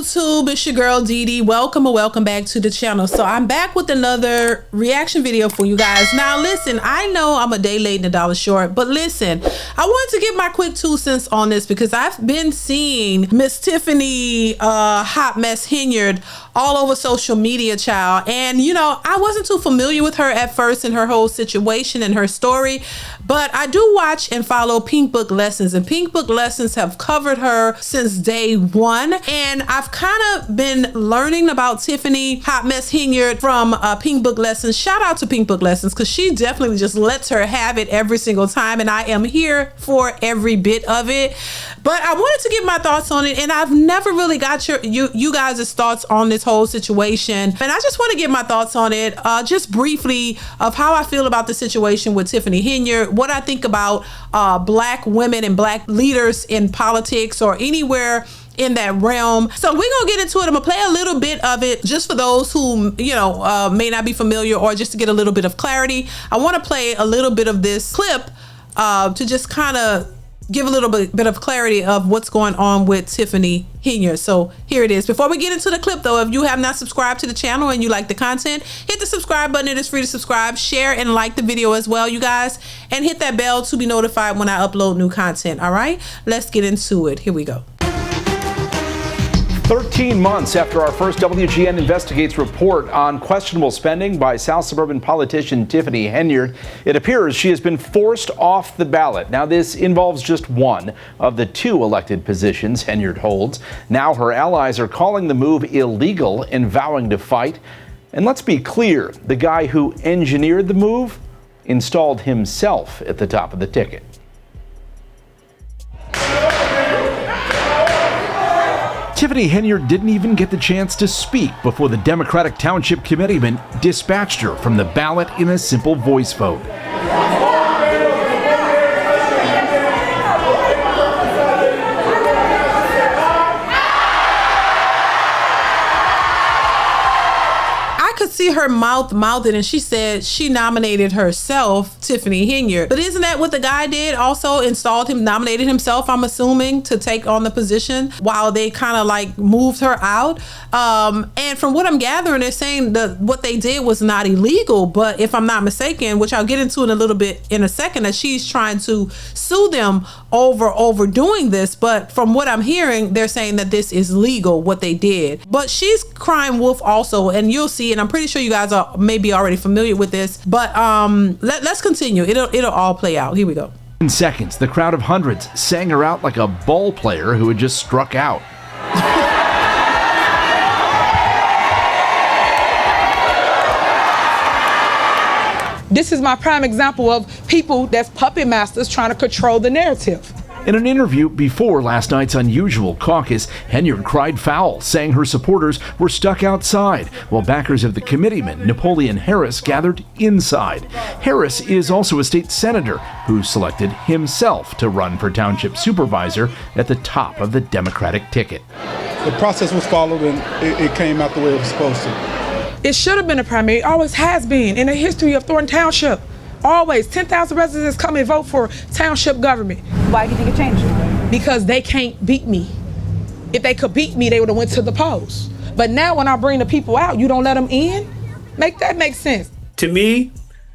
YouTube? It's your girl DeeDee. Welcome or welcome back to the channel. So I'm back with another reaction video for you guys. Now listen, I know I'm a day late and a dollar short, but listen, I wanted to give my quick 2 cents on this because I've been seeing Miss Tiffany hot mess Henyard all over social media, child. And you know, I wasn't too familiar with her at first and her whole situation and her story, but I do watch and follow Pink Book Lessons, and Pink Book Lessons have covered her since day one. And I've kind of been learning about Tiffany hot mess Henyard from Pink Book Lessons. Shout out to Pink Book Lessons because she definitely just lets her have it every single time, and I am here for every bit of it. But I wanted to give my thoughts on it, and I've never really got you guys' thoughts on this whole situation, and I just want to give my thoughts on it just briefly of how I feel about the situation with Tiffany Henyard, what I think about black women and black leaders in politics or anywhere in that realm. So we're gonna get into it. I'm gonna play a little bit of it just for those who, you know, may not be familiar, or just to get a little bit of clarity. I want to play a little bit of this clip to just kind of give a little bit of clarity of what's going on with Tiffany Henyard. So here it is. Before we get into the clip though, if you have not subscribed to the channel and you like the content, hit the subscribe button. It is free to subscribe, share, and like the video as well, you guys, and hit that bell to be notified when I upload new content. All right, let's get into it. Here we go. 13 months after our first WGN Investigates report on questionable spending by South Suburban politician Tiffany Henyard, it appears she has been forced off the ballot. Now, this involves just one of the 2 elected positions Henyard holds. Now her allies are calling the move illegal and vowing to fight. And let's be clear, the guy who engineered the move installed himself at the top of the ticket. Tiffany Henyard didn't even get the chance to speak before the Democratic Township Committeeman dispatched her from the ballot in a simple voice vote. See her mouthing, and she said she nominated herself, Tiffany Henyard. But isn't that what the guy did? Also nominated himself, I'm assuming, to take on the position while they kind of like moved her out. And from what I'm gathering, they're saying that what they did was not illegal, but if I'm not mistaken, which I'll get into in a little bit in a second, that she's trying to sue them over doing this. But from what I'm hearing, they're saying that this is legal, what they did. But she's crying wolf also, and you'll see, and I'm pretty sure you guys are maybe already familiar with this, but let's continue. It'll all play out. Here we go. In seconds, the crowd of hundreds sang her out like a ball player who had just struck out. This is my prime example of people that's puppet masters trying to control the narrative. In an interview before last night's unusual caucus, Henyard cried foul, saying her supporters were stuck outside, while backers of the committeeman, Napoleon Harris, gathered inside. Harris is also a state senator who selected himself to run for township supervisor at the top of the Democratic ticket. The process was followed, and it came out the way it was supposed to. It should have been a primary. It always has been in the history of Thornton Township. Always 10,000 residents come and vote for township government. Why do you think it changed? Because they can't beat me. If they could beat me, they would have went to the polls. But now when I bring the people out, you don't let them in? Make that make sense. To me,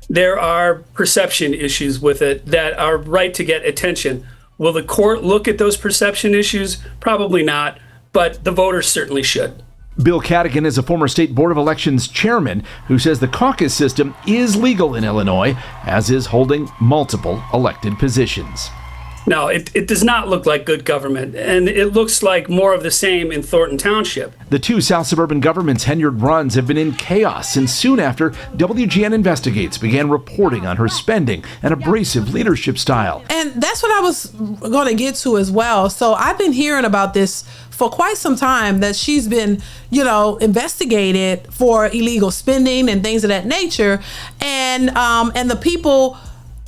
there are perception issues with it that are right to get attention. Will the court look at those perception issues? Probably not, but the voters certainly should. Bill Cadigan is a former State Board of Elections chairman who says the caucus system is legal in Illinois, as is holding multiple elected positions. No, it does not look like good government, and it looks like more of the same in Thornton Township. The 2 South Suburban governments Henyard runs have been in chaos since soon after WGN Investigates began reporting on her spending and abrasive leadership style. And that's what I was going to get to as well. So I've been hearing about this for quite some time, that she's been, you know, investigated for illegal spending and things of that nature. And the people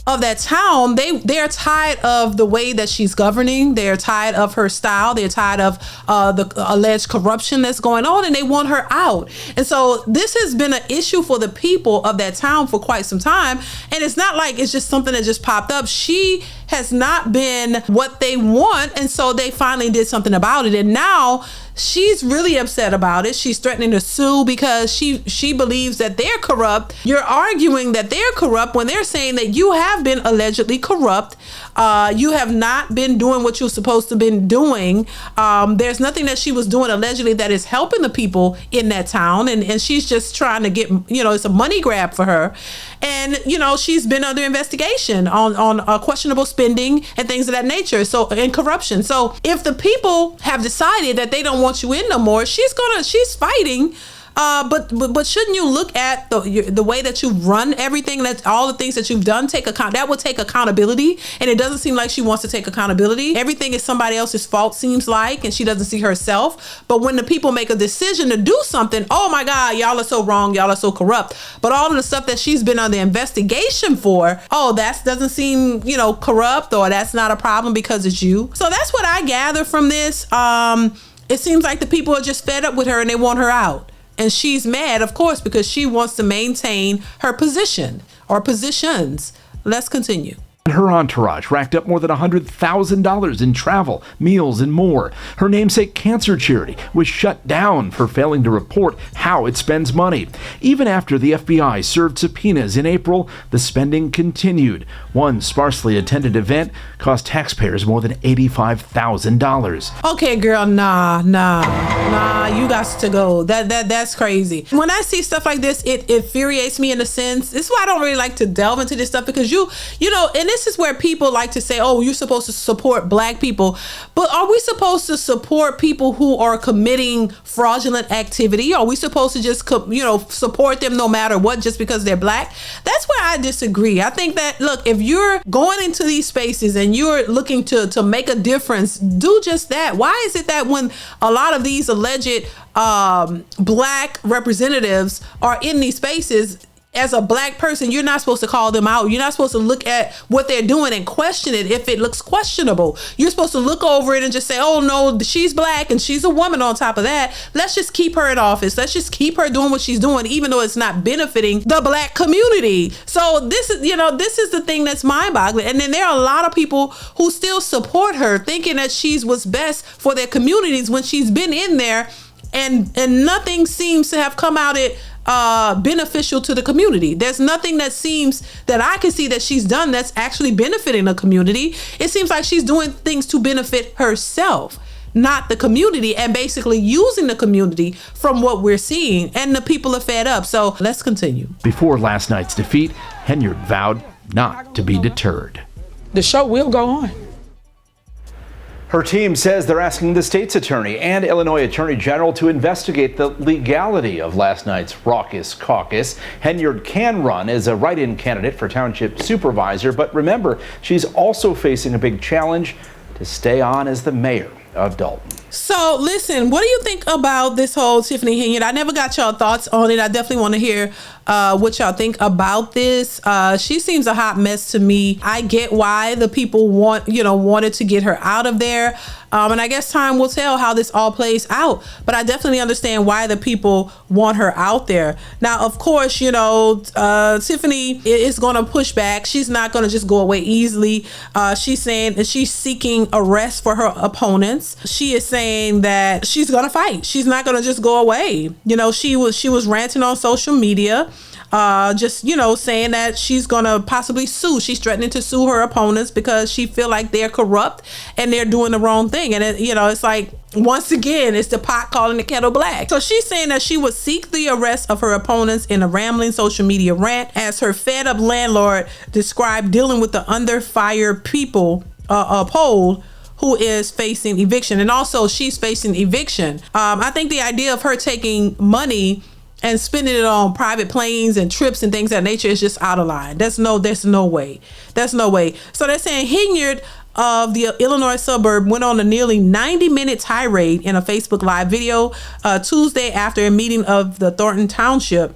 of that town, they're tired of the way that she's governing. They're tired of her style. They're tired of the alleged corruption that's going on, and they want her out. And so this has been an issue for the people of that town for quite some time. And it's not like it's just something that just popped up. She has not been what they want, and so they finally did something about it. And now she's really upset about it. She's threatening to sue because she believes that they're corrupt. You're arguing that they're corrupt when they're saying that you have been allegedly corrupt. You have not been doing what you're supposed to been doing. There's nothing that she was doing allegedly that is helping the people in that town, and she's just trying to get, it's a money grab for her. And she's been under investigation on questionable spending and things of that nature, and corruption. So if the people have decided that they don't want you in no more, she's fighting. But shouldn't you look at the way that you run everything, that all the things that you've done, that would take accountability, and it doesn't seem like she wants to take accountability. Everything is somebody else's fault, seems like, and she doesn't see herself. But when the people make a decision to do something, oh my God, y'all are so wrong, y'all are so corrupt. But all of the stuff that she's been under investigation for, that doesn't seem, corrupt, or that's not a problem because it's you. So that's what I gather from this. It seems like the people are just fed up with her and they want her out. And she's mad, of course, because she wants to maintain her position or positions. Let's continue. Her entourage racked up more than $100,000 in travel, meals, and more. Her namesake cancer charity was shut down for failing to report how it spends money. Even after the FBI served subpoenas in April, the spending continued. One sparsely attended event cost taxpayers more than $85,000. Okay, girl, nah, you got to go. That's crazy. When I see stuff like this, it infuriates me in a sense. This is why I don't really like to delve into this stuff, because and this is where people like to say, oh, you're supposed to support black people. But are we supposed to support people who are committing fraudulent activity? Are we supposed to just, support them no matter what, just because they're black? That's where I disagree. I think that, look, if you're going into these spaces and you're looking to make a difference, do just that. Why is it that when a lot of these alleged black representatives are in these spaces, as a black person, you're not supposed to call them out. You're not supposed to look at what they're doing and question it if it looks questionable. You're supposed to look over it and just say, oh no, she's black and she's a woman on top of that. Let's just keep her in office. Let's just keep her doing what she's doing, even though it's not benefiting the black community. So this is the thing that's mind-boggling. And then there are a lot of people who still support her, thinking that she's what's best for their communities when she's been in there and nothing seems to have come out it beneficial to the community. There's nothing that I can see that she's done that's actually benefiting the community. It seems like she's doing things to benefit herself, not the community, and basically using the community from what we're seeing, and the people are fed up. So let's continue. Before last night's defeat, Henyard vowed not to be deterred. The show will go on. Her team says they're asking the state's attorney and Illinois Attorney General to investigate the legality of last night's raucous caucus. Henyard can run as a write-in candidate for township supervisor, but remember, she's also facing a big challenge to stay on as the mayor of Dalton. So listen, what do you think about this whole Tiffany Henyard? I never got y'all thoughts on it. I definitely want to hear what y'all think about this. She seems a hot mess to me. I get why the people wanted to get her out of there. And I guess time will tell how this all plays out. But I definitely understand why the people want her out there. Now, of course, Tiffany is going to push back. She's not going to just go away easily. She's saying that she's seeking arrest for her opponents. She is saying that she's going to fight. She's not going to just go away. She was ranting on social media. Saying that she's gonna possibly sue. She's threatening to sue her opponents because she feel like they're corrupt and they're doing the wrong thing. And it's like, once again, it's the pot calling the kettle black. So she's saying that she would seek the arrest of her opponents in a rambling social media rant, as her fed up landlord described dealing with the under fire people poll who is facing eviction. And also she's facing eviction. I think the idea of her taking money and spending it on private planes and trips and things of that nature is just out of line. There's no way. So they're saying Henyard of the Illinois suburb went on a nearly 90-minute tirade in a Facebook Live video Tuesday after a meeting of the Thornton Township,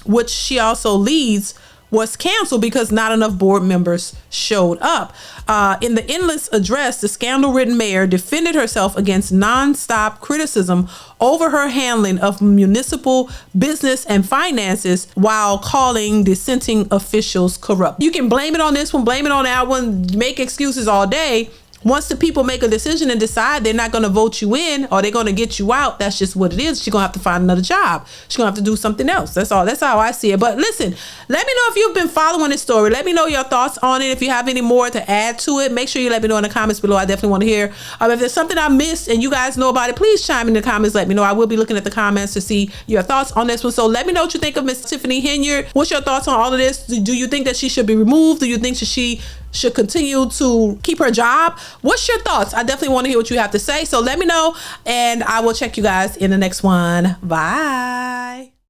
which she also leads, was canceled because not enough board members showed up. In the endless address, the scandal-ridden mayor defended herself against non-stop criticism over her handling of municipal business and finances while calling dissenting officials corrupt. You can blame it on this one, blame it on that one, make excuses all day. once the people make a decision and decide they're not going to vote you in or they're going to get you out, that's just what it is. She's going to have to find another job. She's going to have to do something else. That's all. That's how I see it. But listen, let me know if you've been following this story. Let me know your thoughts on it. If you have any more to add to it, make sure you let me know in the comments below. I definitely want to hear. If there's something I missed and you guys know about it, please chime in the comments. Let me know. I will be looking at the comments to see your thoughts on this one. So let me know what you think of Miss Tiffany Henyard. What's your thoughts on all of this? Do you think that she should be removed? Do you think that she should continue to keep her job? What's your thoughts? I definitely want to hear what you have to say. So let me know, and I will check you guys in the next one. Bye.